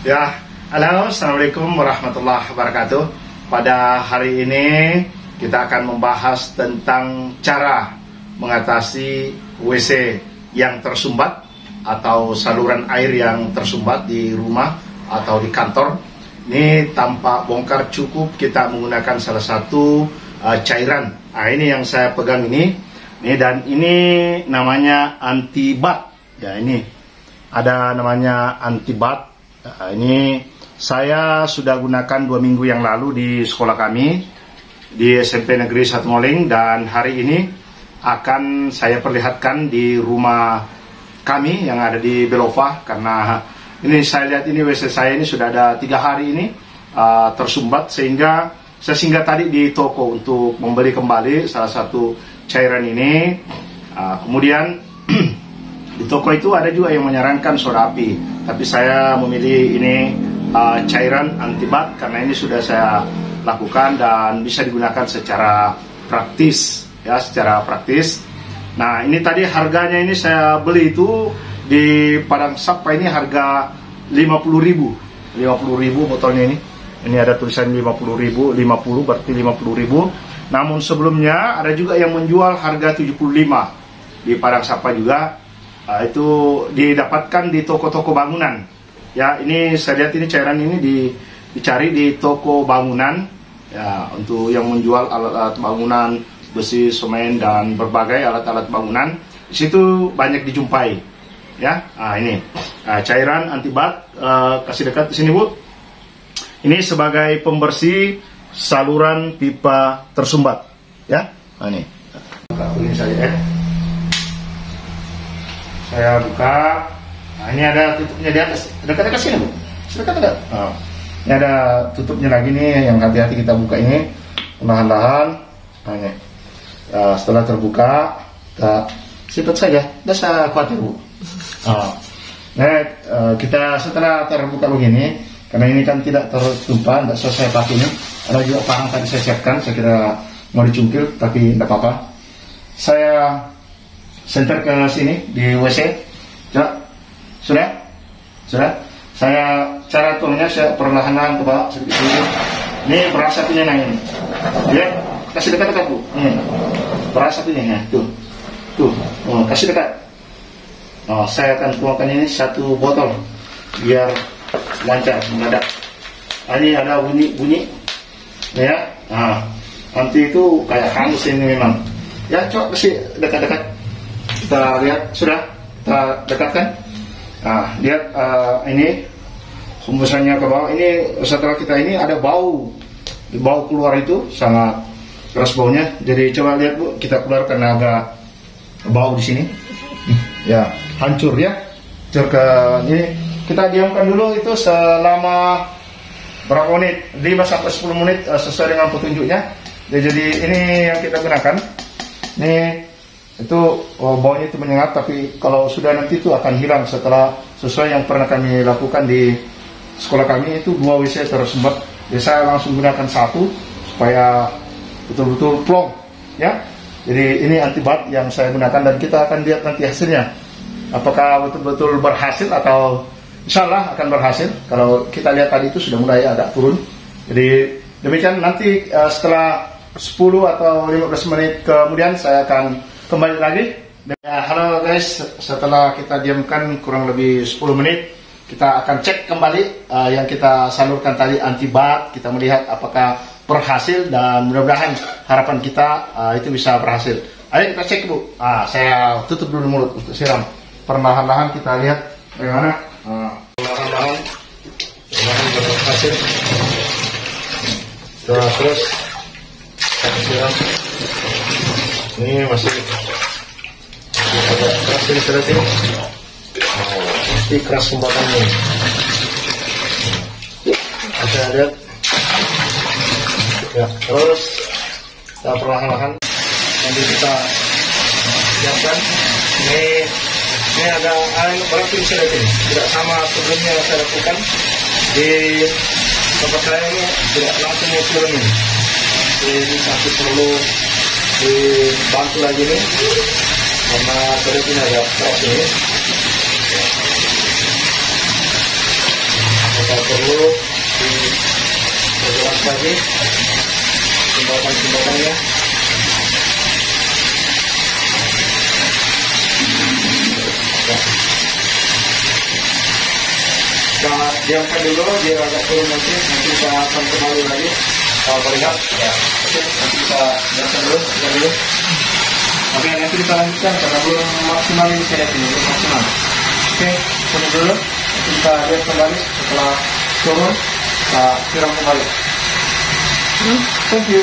Ya, halo, assalamualaikum warahmatullahi wabarakatuh. Pada hari ini kita akan membahas tentang cara mengatasi WC yang tersumbat atau saluran air yang tersumbat di rumah atau di kantor. Ini tanpa bongkar, cukup kita menggunakan salah satu cairan. Nah, ini yang saya pegang ini dan ini namanya antibat. Ya, ini ada namanya antibat. Nah, ini saya sudah gunakan 2 minggu yang lalu di sekolah kami di SMP Negeri 1 Ngoling, dan hari ini akan saya perlihatkan di rumah kami yang ada di Belova, karena ini saya lihat ini WC saya ini sudah ada 3 hari ini tersumbat, sehingga saya singgah tadi di toko untuk membeli kembali salah satu cairan ini. Kemudian di toko itu ada juga yang menyarankan soda api, tapi saya memilih ini cairan antibat karena ini sudah saya lakukan dan bisa digunakan secara praktis, ya, secara praktis. Nah, ini tadi harganya ini saya beli itu di Padang Sapa ini harga 50.000 botolnya ini. Ini ada tulisan 50.000, 50 berarti 50.000. Namun sebelumnya ada juga yang menjual harga 75 di Padang Sapa juga. Itu didapatkan di toko-toko bangunan. Ya, ini saya lihat ini cairan ini dicari di toko bangunan. Ya, untuk yang menjual alat-alat bangunan, besi, semen dan berbagai alat-alat bangunan. Di situ banyak dijumpai. Ya, ini cairan antibat. Kasih dekat di sini, Bu. Ini sebagai pembersih saluran pipa tersumbat. Ya, ini. Ini saja, saya buka. Nah, ini ada tutupnya di atas. Dekat-dekat sini, Bu. Dekat-dekat. Nah, ini ada tutupnya lagi nih, yang hati-hati kita buka ini. Perlahan-lahan. Nah, ini. Setelah terbuka, kita sikat saja. Tidak usah khawatir, Bu. Nah, kita setelah terbuka begini, karena ini kan tidak tertumpah, tidak selesai pakai ini. Ada juga parang tadi saya siapkan, saya kira mau dicungkil, tapi tidak apa-apa. Saya senter ke sini di WC. Sudah? Saya cara turunnya saya perlahan-lahan ke bawah sedikit. Ini berasa punya ini. Ya, kasih dekat-dekat, Bu. Berasa punya ya. Tuh. Kasih dekat. Saya akan tuangkan ini 1 botol biar lancar mendadak. Ini ada bunyi. Ya. Nanti itu kayak hangus ini memang. Ya, coba kasih dekat-dekat. Kita lihat, sudah kita dekatkan. Lihat ini hembusannya ke bawah. Ini setelah kita ini ada bau keluar itu sangat keras baunya. Jadi coba lihat, Bu, kita keluarkan agak bau di sini. Ya, hancur ya. Hancur ke ini. Kita diamkan dulu itu selama berapa menit? 5-10 menit sesuai dengan petunjuknya. Jadi ini yang kita gunakan. Ini itu baunya itu menyengat, tapi kalau sudah nanti itu akan hilang setelah sesuai yang pernah kami lakukan di sekolah kami itu 2 WC tersumbat. Jadi saya langsung gunakan 1 supaya betul-betul plong, ya. Jadi ini antibat yang saya gunakan dan kita akan lihat nanti hasilnya apakah betul-betul berhasil atau insyaallah akan berhasil. Kalau kita lihat tadi itu sudah mulai agak turun. Jadi demikian, nanti setelah 10 atau 15 menit kemudian saya akan kembali lagi. Halo guys, setelah kita diamkan kurang lebih 10 menit, kita akan cek kembali yang kita salurkan tadi antibat. Kita melihat apakah berhasil dan mudah-mudahan harapan kita itu bisa berhasil. Ayo kita cek, Bu. Saya tutup dulu mulut untuk siram. Perlahan-lahan kita lihat bagaimana. Perlahan-lahan berhasil. Terus kita siram. Ini masih agak keras ini ternyata. Pasti keras sumbatannya. Kita lihat. Ya, terus kita perlahan-lahan nanti kita siapkan. Ini ada air berapa ini saya lihat ini. Tidak sama sebelumnya saya lakukan di tempat saya ini, tidak langsung mau turun ini. Ini satu perlu dibantu lagi nih karena tadi ini agak keras ini. Kita perlu diperjelas lagi jembatan-jembatannya. Kita diamkan dulu biar agak turun, nanti kita akan kembali lagi melihat ya. Oke, nanti kita diamkan dulu. Oke, nanti kita lanjutkan karena belum maksimal ini, saya ini belum maksimal. Oke, turun dulu, nanti kita lihat kembali setelah turun, kita siram kembali. Thank you.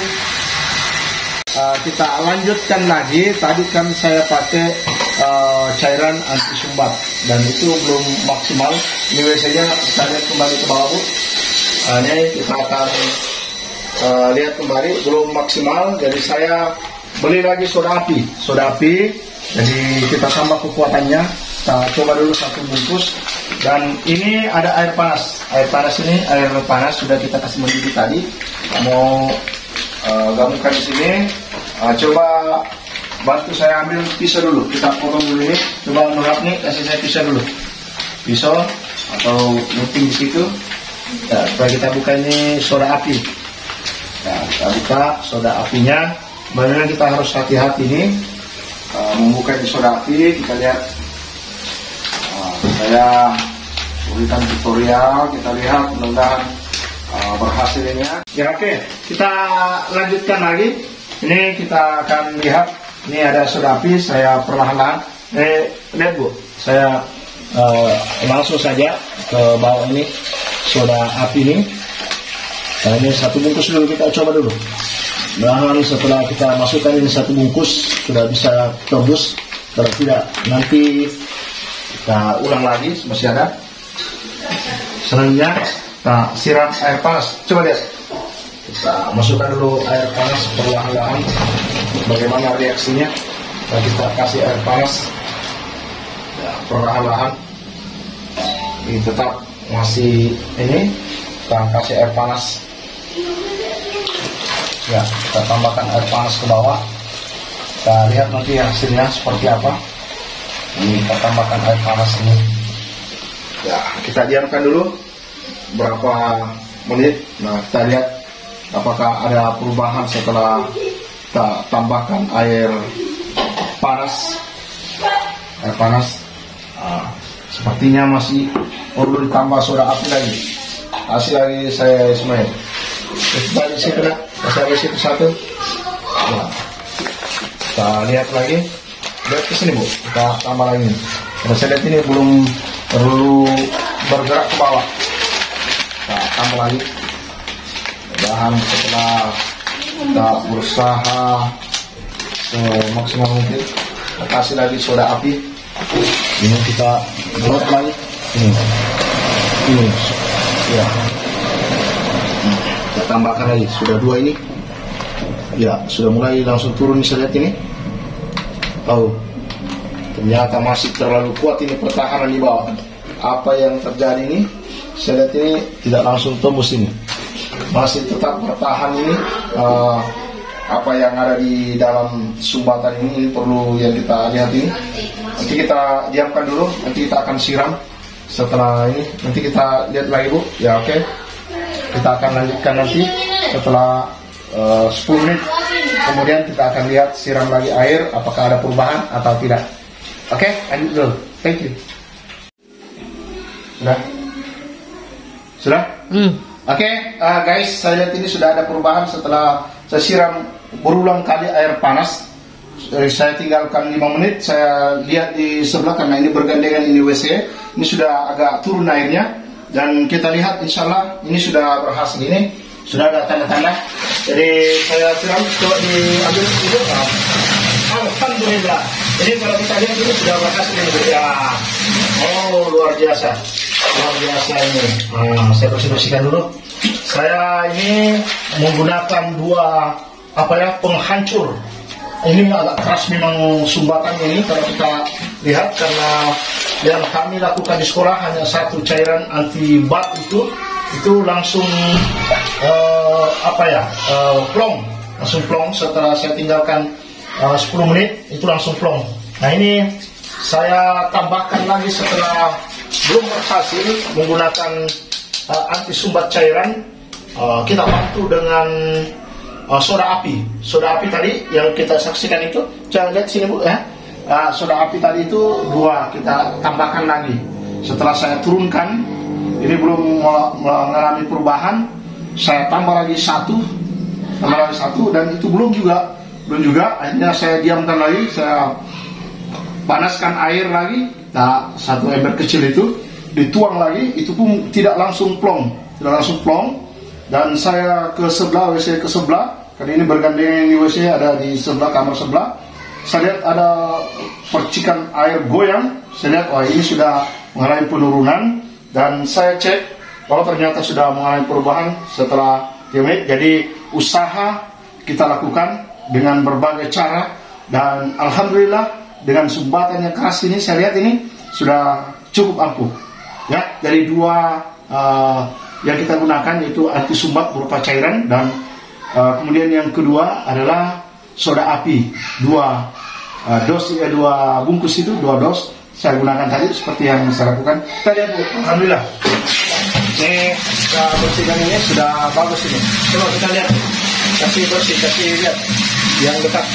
Kita lanjutkan lagi. Tadi kan saya pakai cairan anti sumbat dan itu belum maksimal. Ini biasanya kita lihat kembali ke bawah, Bu. Ini kita akan lihat kembali belum maksimal. Jadi saya beli lagi soda api. Jadi kita tambah kekuatannya. Kita coba dulu satu bungkus. Dan ini ada air panas. Air panas sudah kita kasih mendidih tadi. Mau gabungkan di sini. Coba bantu saya ambil pisau dulu. Kita potong dulu ini. Coba Nurhab nih, kasih saya pisau dulu. Pisau atau gunting di situ. Ya, supaya kita buka ini soda api. Nah, kita buka soda apinya. Benar kita harus hati-hati nih membuka di soda api. Kita lihat. Saya berikan tutorial. Kita lihat mudah-mudahan berhasil ini. Ya, oke. Kita lanjutkan lagi. Ini kita akan lihat. Ini ada soda api. Saya perlahan-lahan. Lihat, Bu. Saya langsung saja ke bawah ini soda api ini. Nah, ini satu bungkus dulu, kita coba dulu. Dan setelah kita masukkan ini satu bungkus sudah bisa tebus. Kalau tidak nanti kita ulang lagi, masih ada. Selanjutnya kita siram air panas. Coba lihat. Kita masukkan dulu air panas perlahan-lahan. Bagaimana reaksinya? Kita kasih air panas ya, perlahan-lahan. Ini tetap masih ini. Kita kasih air panas. Ya, kita tambahkan air panas ke bawah. Kita lihat nanti hasilnya seperti apa. Ini kita tambahkan air panas ini. Ya, kita diamkan dulu berapa menit. Nah, kita lihat apakah ada perubahan setelah kita tambahkan air panas. Sepertinya masih perlu ditambah soda api lagi. Kasih lagi saya Ismail. Kita di situ nak, kasih lagi situ satu. Nah, kita lihat lagi. Lihat ke sini, Bu. Kita tambah lagi. Karena saya lihat ini belum perlu bergerak ke bawah. Kita tambah lagi. Mudah-mudahan setelah kita berusaha semaksimal mungkin, kita kasih lagi soda api. Ini kita buat lagi. Ini. Ya. Kita tambahkan lagi. Sudah dua ini. Ya, sudah mulai langsung turun. Saya lihat ini. Ternyata masih terlalu kuat ini pertahanan di bawah. Apa yang terjadi ini? Saya lihat ini tidak langsung tembus ini. Masih tetap bertahan ini. Apa yang ada di dalam sumbatan ini perlu yang kita lihat ini. Nanti kita diamkan dulu. Nanti kita akan siram. Setelah ini nanti kita lihat lagi, Bu. Ya, oke. Kita akan lanjutkan nanti setelah 10 menit. Kemudian kita akan lihat siram lagi air, apakah ada perubahan atau tidak. Oke, lanjut dulu. Thank you. Sudah? Oke, guys, saya lihat ini sudah ada perubahan setelah saya siram berulang kali air panas. Saya tinggalkan 5 menit. Saya lihat di sebelah karena ini bergandengan ini WC. Ini sudah agak turun airnya. Dan kita lihat insya Allah ini sudah berhasil ini. Sudah ada tanda-tanda. Jadi saya siram, coba diambil itu. Alhamdulillah. Ini kalau kita lihat ini sudah berhasil ini. Ya. Oh, luar biasa. Luar biasa ini. Saya bersih-bersihkan dulu. Saya ini menggunakan dua penghancur. Ini agak keras memang sumbatan ini kalau kita lihat, karena yang kami lakukan di sekolah hanya satu cairan anti bat itu langsung plong, langsung plong. Setelah saya tinggalkan 10 menit itu langsung plong. Nah, ini saya tambahkan lagi setelah belum berhasil menggunakan anti sumbat cairan, kita bantu dengan soda api. Soda api tadi yang kita saksikan itu, jangan lihat sini Bu ya. Soda api tadi itu 2 kita tambahkan lagi. Setelah saya turunkan, ini belum mengalami perubahan, saya tambah lagi satu, dan itu belum juga. Akhirnya saya diamkan lagi, saya panaskan air lagi. Nah, 1 ember kecil itu dituang lagi, itu pun tidak langsung plong. Dan saya ke sebelah, WC ke sebelah, karena ini bergandengan di WC, ada di sebelah kamar sebelah. Saya lihat ada percikan air goyang. Saya lihat, wah ini sudah mengalami penurunan. Dan saya cek, bahwa ternyata sudah mengalami perubahan setelah diamit. Jadi usaha kita lakukan dengan berbagai cara. Dan alhamdulillah dengan sumbatan yang keras ini, saya lihat ini sudah cukup ampuh. Ya, dari 2 yang kita gunakan yaitu anti sumbat berupa cairan, dan kemudian yang kedua adalah soda api 2 bungkus itu 2 dos saya gunakan tadi seperti yang saya lakukan tadi Bu. Alhamdulillah ini kita bersihkan, ini sudah bagus ini. Coba kita lihat, kasih lihat yang dekat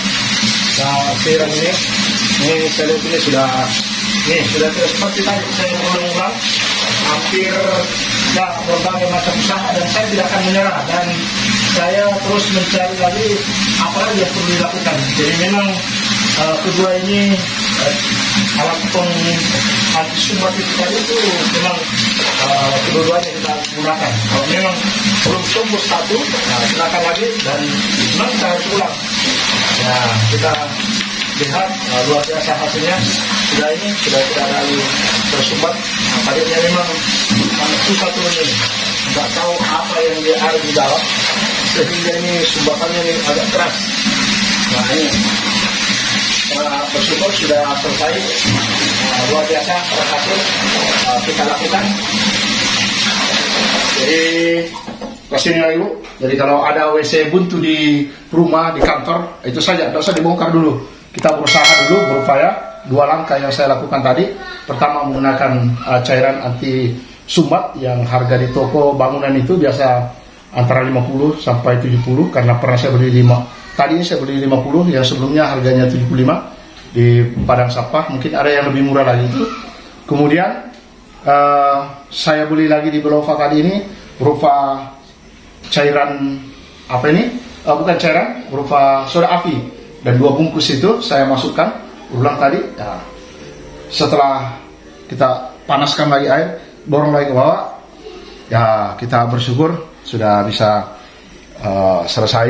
cairan ini saya lihat ini sudah seperti tadi saya ulang-ulang hampir berbagai macam usaha, dan saya tidak akan menyerah, dan saya terus mencari lagi apa lagi yang perlu dilakukan. Jadi memang kedua ini alat anti sumbat itu tadi itu memang kedua-duanya kita gunakan. Kalau memang belum sembuh satu, silakan lagi, dan memang kita harus ulang. Nah, kita lihat luar biasa hasilnya. Sudah tidak ada lagi tersumbat. Tadinya memang susah turunnya, nggak tahu apa yang dia ada di dalam, sehingga ini sumbatannya ini agak keras. Nah ini bersyukur sudah selesai. Luar biasa berhasil kita lakukan. Jadi kesini lagi Bu. Jadi kalau ada WC buntu di rumah, di kantor, itu saja, tidak usah dibongkar dulu. Kita berusaha dulu, berupaya. 2 langkah yang saya lakukan tadi. Pertama menggunakan cairan anti sumbat yang harga di toko bangunan itu biasa antara 50 sampai 70, karena pernah saya beli 5. Tadi ini saya beli 50, yang sebelumnya harganya 75 di Padang Sampah. Mungkin ada yang lebih murah lagi itu. Kemudian saya beli lagi di Belova tadi ini berupa cairan apa ini? Bukan cairan, berupa soda api, dan 2 bungkus itu saya masukkan ulang tadi. Nah, setelah kita panaskan lagi air, dorong lagi ke bawah, ya kita bersyukur sudah bisa selesai.